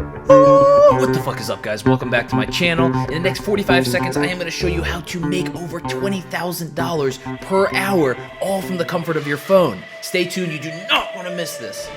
What the fuck is up, guys? Welcome back to my channel. In the next 45 seconds, I am going to show you how to make over $20,000 per hour, all from the comfort of your phone. Stay tuned, you do not want to miss this.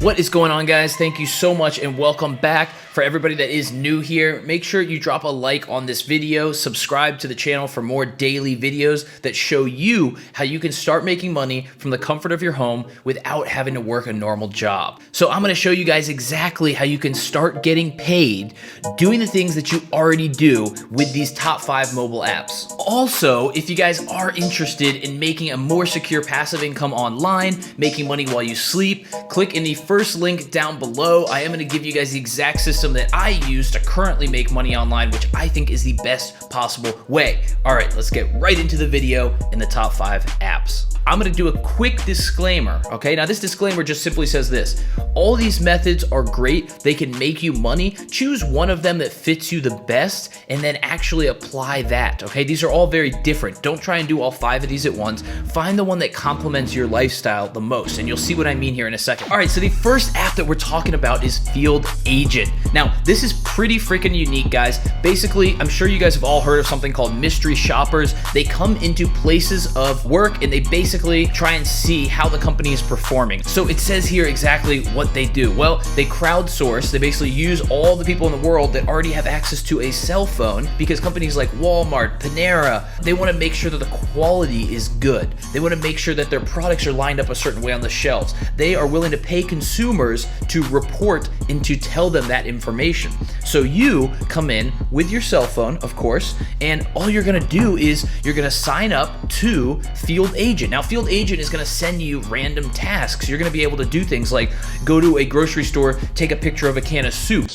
What is going on, guys? Thank you so much and welcome back. For everybody that is new here, make sure you drop a like on this video, subscribe to the channel for more daily videos that show you how you can start making money from the comfort of your home without having to work a normal job. So I'm gonna show you guys exactly how you can start getting paid doing the things that you already do with these top 5 mobile apps. Also, if you guys are interested in making a more secure passive income online, making money while you sleep, click in the first link down below. I am gonna give you guys the exact system that I use to currently make money online, which I think is the best possible way. All right, let's get right into the video in the top 5 apps. I'm gonna do a quick disclaimer, okay? Now this disclaimer just simply says this: all these methods are great, they can make you money. Choose one of them that fits you the best and then actually apply that, okay? These are all very different. Don't try and do all 5 of these at once. Find the one that complements your lifestyle the most, and you'll see what I mean here in a second. All right, so the first app that we're talking about is Field Agent. Now, this is pretty freaking unique, guys. Basically, I'm sure you guys have all heard of something called mystery shoppers. They come into places of work and they basically try and see how the company is performing. So it says here exactly what they do. Well, they crowdsource. They basically use all the people in the world that already have access to a cell phone, because companies like Walmart, Panera, they want to make sure that the quality is good. They want to make sure that their products are lined up a certain way on the shelves. They are willing to pay consumers to report and to tell them that information. So you come in with your cell phone, of course, and all you're going to do is you're going to sign up to Field Agent. Now, Field Agent is going to send you random tasks. You're going to be able to do things like go to a grocery store, take a picture of a can of soup.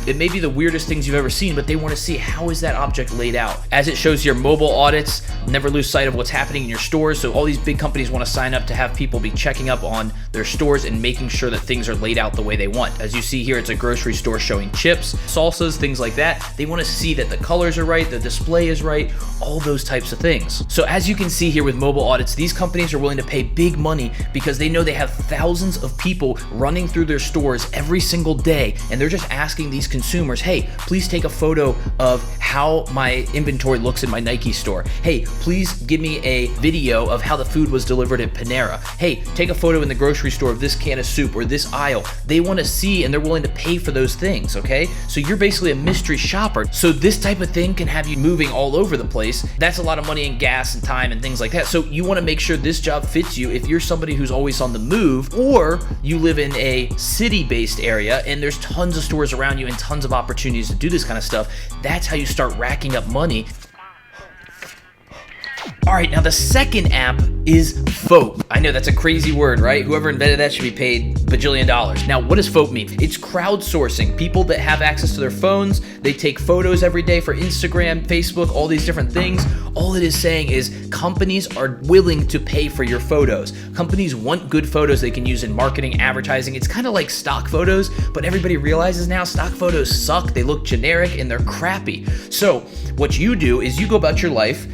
It may be the weirdest things you've ever seen, but they want to see how is that object laid out. As it shows your mobile audits, never lose sight of what's happening in your stores. So all these big companies want to sign up to have people be checking up on their stores and making sure that things are laid out the way they want. As you see here, it's a grocery store showing chips, salsas, things like that. They want to see that the colors are right, the display is right, all those types of things. So as you can see here with mobile audits, these companies are willing to pay big money because they know they have thousands of people running through their stores every single day, and they're just asking these consumers, hey, please take a photo of how my inventory looks in my Nike store. Hey, please give me a video of how the food was delivered at Panera. Hey, take a photo in the grocery store of this can of soup or this aisle. They want to see, and they're willing to pay for those things, okay? So you're basically a mystery shopper. So this type of thing can have you moving all over the place. That's a lot of money in gas and time and things like that. So you want to make sure this job fits you if you're somebody who's always on the move, or you live in a city-based area and there's tons of stores around you and tons of opportunities to do this kind of stuff. That's how you start racking up money. All right, now the second app is FOAP. I know that's a crazy word, right? Whoever invented that should be paid bajillion dollars. Now, what does FOAP mean? It's crowdsourcing. People that have access to their phones, they take photos every day for Instagram, Facebook, all these different things. All it is saying is companies are willing to pay for your photos. Companies want good photos they can use in marketing, advertising. It's kind of like stock photos, but everybody realizes now stock photos suck. They look generic and they're crappy. So what you do is you go about your life,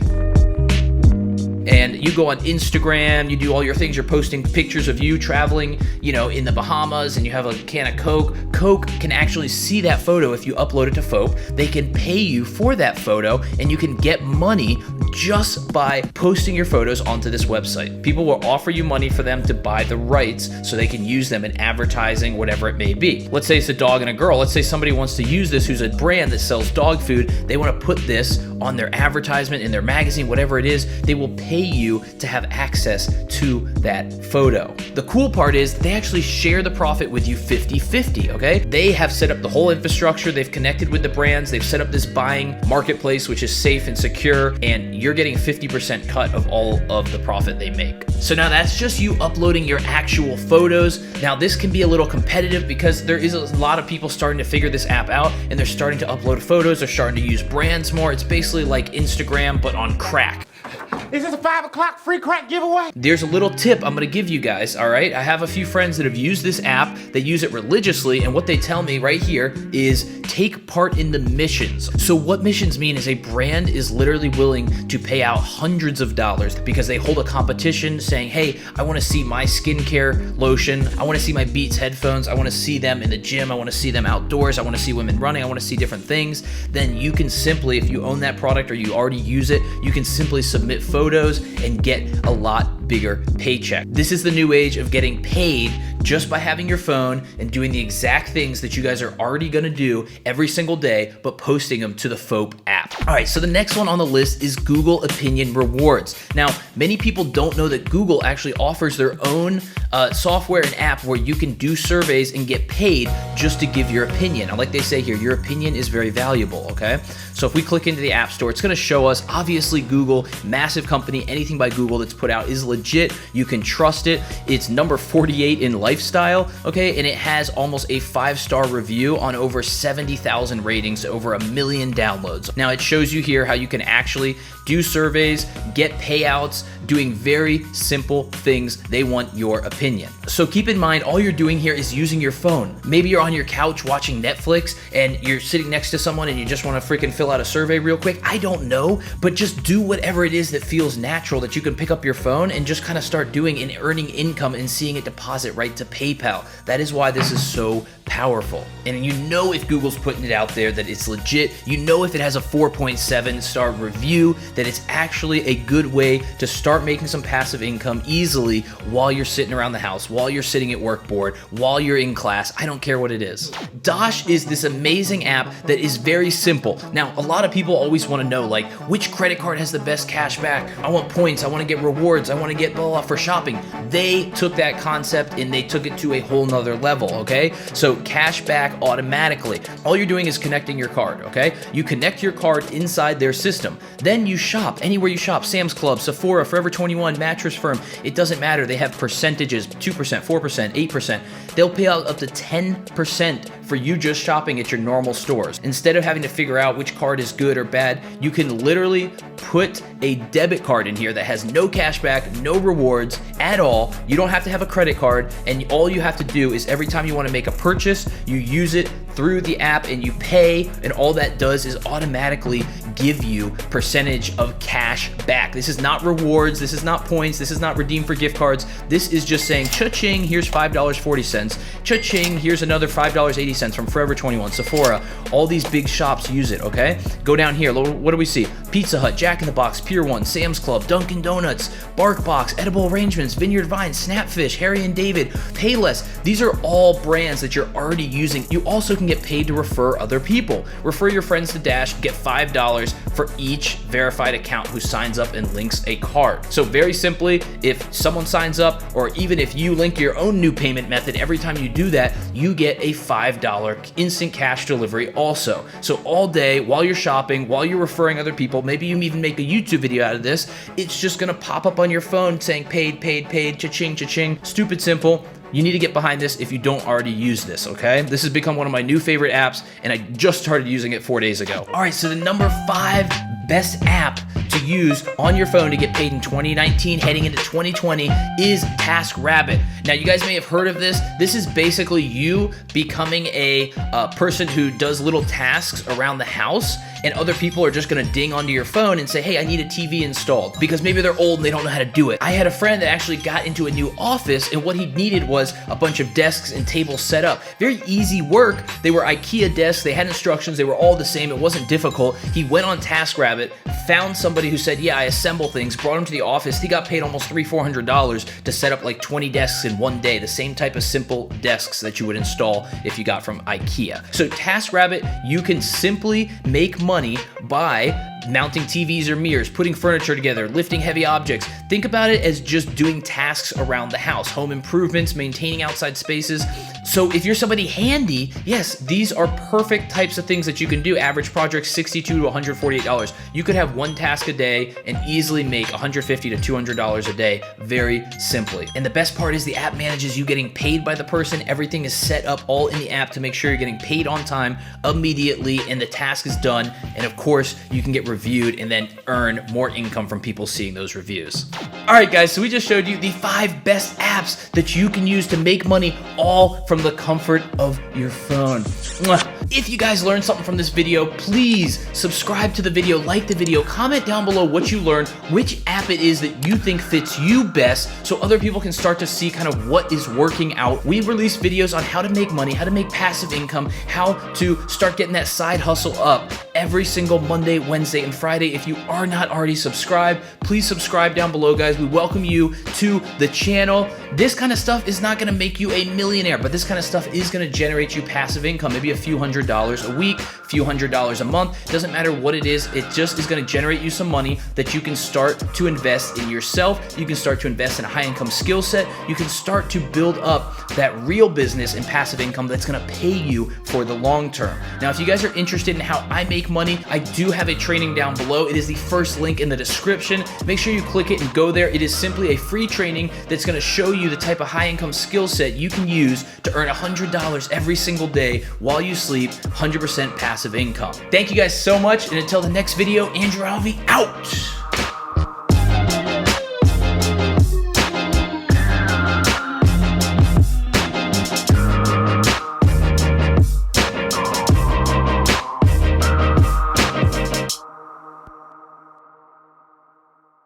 and you go on Instagram, you do all your things, you're posting pictures of you traveling, you know, in the Bahamas, and you have a can of Coke. Coke can actually see that photo if you upload it to FOAP. They can pay you for that photo, and you can get money just by posting your photos onto this website. People will offer you money for them to buy the rights so they can use them in advertising, whatever it may be. Let's say it's a dog and a girl. Let's say somebody wants to use this who's a brand that sells dog food. They want to put this on their advertisement, in their magazine, whatever it is. They will pay you to have access to that photo. The cool part is they actually share the profit with you 50-50, okay? They have set up the whole infrastructure, they've connected with the brands, they've set up this buying marketplace which is safe and secure, and you're getting a 50% cut of all of the profit they make. So now that's just you uploading your actual photos. Now this can be a little competitive because there is a lot of people starting to figure this app out, and they're starting to upload photos, they're starting to use brands more. It's basically like Instagram but on crack. Is this a 5 o'clock free crack giveaway? There's a little tip I'm gonna give you guys, all right? I have a few friends that have used this app, they use it religiously, and what they tell me right here is take part in the missions. So what missions mean is a brand is literally willing to pay out hundreds of dollars because they hold a competition saying, hey, I wanna see my skincare lotion, I wanna see my Beats headphones, I wanna see them in the gym, I wanna see them outdoors, I wanna see women running, I wanna see different things. Then you can simply, if you own that product or you already use it, you can simply submit photos and get a lot bigger paycheck. This is the new age of getting paid just by having your phone and doing the exact things that you guys are already gonna do every single day, but posting them to the frome app. All right, so the next one on the list is Google Opinion Rewards. Now, many people don't know that Google actually offers their own software and app where you can do surveys and get paid just to give your opinion. And like they say here, your opinion is very valuable, okay? So if we click into the App Store, it's gonna show us, obviously Google, massive company, anything by Google that's put out is legit. You can trust it. It's number 48 in lifestyle, okay? And it has almost a 5-star review on over 70,000 ratings, over 1 million downloads. Now it shows you here how you can actually do surveys, get payouts, doing very simple things. They want your opinion. So keep in mind, all you're doing here is using your phone. Maybe you're on your couch watching Netflix and you're sitting next to someone and you just want to freaking fill out a survey real quick. I don't know, but just do whatever it is that feels natural that you can pick up your phone and just kind of start doing and earning income and seeing it deposit right to PayPal. That is why this is so powerful. And you know if Google's putting it out there that it's legit, you know if it has a 4.7-star review, that it's actually a good way to start making some passive income easily while you're sitting around the house, while you're sitting at work board, while you're in class. I don't care what it is. Dosh is this amazing app that is very simple. Now, a lot of people always want to know, like, which credit card has the best cash back? I want points, I want to get rewards, I want to get blah, blah, for shopping. They took that concept and they took it to a whole nother level, okay? So cash back automatically. All you're doing is connecting your card, okay? You connect your card inside their system. Then you shop anywhere you shop, Sam's Club, Sephora, Forever 21, Mattress Firm. It doesn't matter. They have percentages, 2%, 4%, 8%. They'll pay out up to 10% for you just shopping at your normal stores. Instead of having to figure out which card is good or bad, you can literally put a debit card in here that has no cash back, no rewards at all. You don't have to have a credit card, and all you have to do is every time you want to make a purchase, you use it through the app and you pay, and all that does is automatically give you percentage of cash back. This is not rewards, this is not points, this is not redeem for gift cards. This is just saying, cha-ching, here's $5.40. Cha-ching, here's another $5.80 from Forever 21, Sephora. All these big shops use it, okay? Go down here, what do we see? Pizza Hut, Jack in the Box, Pier 1, Sam's Club, Dunkin' Donuts, BarkBox, Edible Arrangements, Vineyard Vines, Snapfish, Harry and David, Payless. These are all brands that you're already using. You also can get paid to refer other people. Refer your friends to Dash, get $5 for each verified account who signs up and links a card. So very simply, if someone signs up, or even if you link your own new payment method, every time you do that, you get a $5 instant cash delivery also. So all day, while you're shopping, while you're referring other people, maybe you even make a YouTube video out of this, it's just gonna pop up on your phone saying paid, paid, paid, cha-ching, cha-ching. Stupid simple. You need to get behind this if you don't already use this, okay? This has become one of my new favorite apps, and I just started using it 4 days ago. All right, so the number 5 best app to use on your phone to get paid in 2019 heading into 2020 is TaskRabbit. Now, you guys may have heard of this. This is basically you becoming a person who does little tasks around the house, and other people are just gonna ding onto your phone and say, hey, I need a TV installed, because maybe they're old and they don't know how to do it. I had a friend that actually got into a new office, and what he needed was a bunch of desks and tables set up. Very easy work. They were IKEA desks, they had instructions, they were all the same, it wasn't difficult. He went on TaskRabbit, found somebody who said, yeah, I assemble things, brought him to the office. He got paid almost $300-400 to set up like 20 desks in one day, the same type of simple desks that you would install if you got from IKEA. So TaskRabbit, you can simply make money by mounting TVs or mirrors, putting furniture together, lifting heavy objects. Think about it as just doing tasks around the house, home improvements, maintaining outside spaces. So if you're somebody handy, yes, these are perfect types of things that you can do. Average project, $62 to $148. You could have one task a day and easily make $150 to $200 a day very simply. And the best part is the app manages you getting paid by the person. Everything is set up all in the app to make sure you're getting paid on time immediately and the task is done. And of course, you can get reviewed and then earn more income from people seeing those reviews. All right, guys, so we just showed you the 5 best apps that you can use to make money all from the comfort of your phone. Mwah. If you guys learned something from this video, please subscribe to the video, like the video, comment down below what you learned, which app it is that you think fits you best so other people can start to see kind of what is working out. We release videos on how to make money, how to make passive income, how to start getting that side hustle up every single Monday, Wednesday, and Friday. If you are not already subscribed, please subscribe down below, guys. We welcome you to the channel. This kind of stuff is not gonna make you a millionaire, but this kind of stuff is gonna generate you passive income, maybe a few $100s a week, a few $100s a month. Doesn't matter what it is just is gonna generate you some money that you can start to invest in yourself. You can start to invest in a high income skill set. You can start to build up that real business and passive income that's gonna pay you for the long term. Now, if you guys are interested in how I make money, I do have a training down below. It is the first link in the description. Make sure you click it and go there. It is simply a free training that's gonna show you the type of high income skill set you can use to earn $100 every single day while you sleep, 100% passive income. Thank you guys so much, and until the next video, Andrew Alvey out.